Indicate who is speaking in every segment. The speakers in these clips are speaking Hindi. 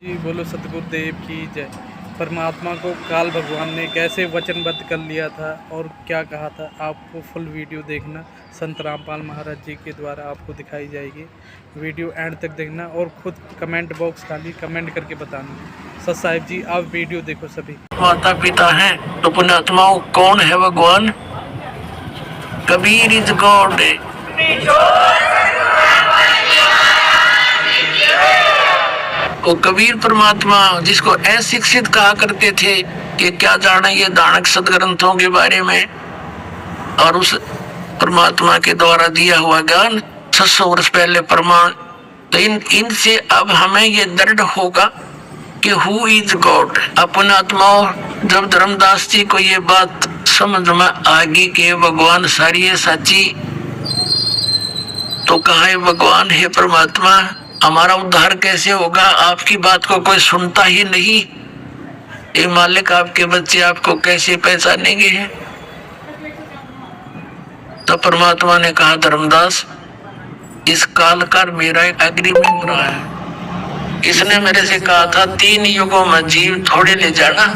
Speaker 1: जी बोलो सतगुरुदेव की जय। परमात्मा को काल भगवान ने कैसे वचनबद्ध कर लिया था और क्या कहा था, आपको फुल वीडियो देखना। संत रामपाल महाराज जी के द्वारा आपको दिखाई जाएगी। वीडियो एंड तक देखना और खुद कमेंट बॉक्स खाली कमेंट करके बताना। सत साहिब जी आप वीडियो देखो सभी।
Speaker 2: माता पिता हैं तो पुण्यात्माओं कौन है भगवान? Kabir is God. वो कबीर परमात्मा जिसको अशिक्षित कहा करते थे कि क्या जाने ये दानक सदग्रंथों के बारे में, और उस परमात्मा के द्वारा दिया हुआ ज्ञान 600 वर्ष पहले प्रमाण। तो इनसे अब हमें ये दृढ़ होगा कि हु इज गॉड। अपने आत्माओं जब धर्मदास जी को ये बात समझ में आ गई कि भगवान सारी है साची, तो कहा है भगवान है परमात्मा हमारा उद्धार कैसे होगा? आपकी बात को कोई सुनता ही नहीं। ये मालिक आपके बच्चे आपको कैसे पहचानेंगे? तो परमात्मा ने कहा धर्मदास इस काल का मेरा एक एग्रीमेंट रहा है। इसने मेरे से कहा था 3 युगों में जीव थोड़े ले जाना,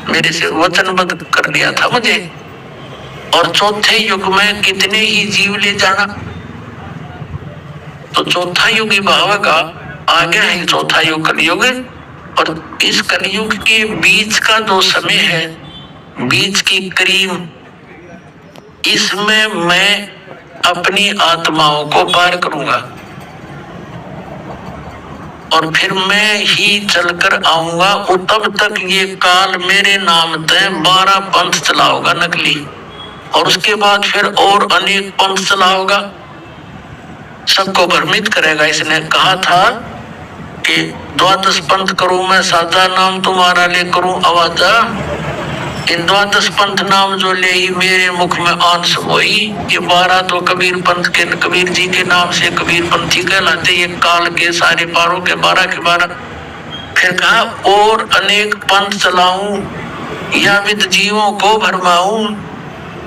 Speaker 2: मेरे से वचनबद्ध कर लिया था मुझे, और चौथे युग में कितने ही जीव ले जाना। तो चौथा युग ही भाव का आ गया है, चौथा युग कलयुग। और इस कलयुग के बीच का जो समय है, बीच की करीब, इसमें मैं अपनी आत्माओं को पार करूंगा और फिर मैं ही चलकर आऊंगा। तब तक ये काल मेरे नाम तय 12 पंथ चलाओगा नकली, और उसके बाद फिर और अनेक पंथ चलाओगा, सबको भ्रमित करेगा। इसने कहा था कि 12 पंथ करूं मैं, साजा नाम तुम्हारा ले करूं आवाजा। इन 12 पंथ नाम जो ले ही मेरे मुख में आंस होई। ये 12 तो कबीर पंथ के, कबीर जी के नाम से कबीर पंथी कहलाते। ये काल के सारे पारों के 12 के 12। फिर कहा और अनेक पंथ चलाऊं या विद जीवों को भरमाऊं,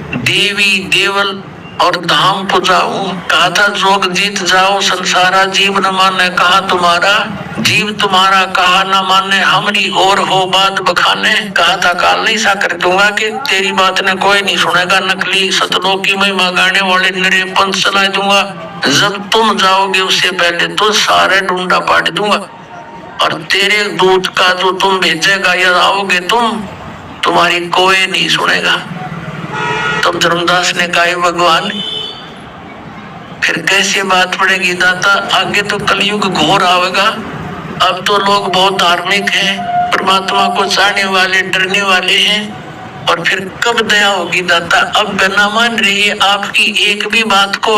Speaker 2: देवी देवल और धाम पुजाऊं। कहा था जोग जीत जाओ संसारा, जीव न माने कहा तुम्हारा, जीव तुम्हारा कहा न माने हमरी और हो बात बखाने। कहा था काल नहीं सा कर दूंगा कि तेरी बात ने कोई नहीं सुनेगा, नकली सतलोक की महिमा गाने वाले निरे पंथ चला दूंगा। जब तुम जाओगे उससे पहले तो सारे ढूंढा पाट दूंगा, और तेरे दूत का जो तुम भेजेगा या आओगे तुम, तुम्हारी कोई नहीं सुनेगा। तब धर्मदास ने कहा भगवान फिर कैसे बात पड़ेगी दाता? आगे तो कलयुग घोर आवेगा। अब तो लोग बहुत धार्मिक हैं, परमात्मा को चाहने वाले, डरने वाले हैं, और फिर कब दया होगी दाता? अब बिना मान रही है आपकी एक भी बात को।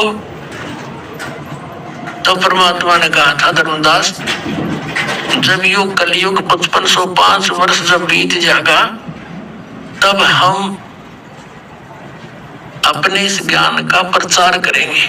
Speaker 2: तो परमात्मा ने कहा था धर्मदास जब युग कलयुग 5505 वर्ष जब बीत जाएगा, तब हम अपने इस ज्ञान का प्रचार करेंगे।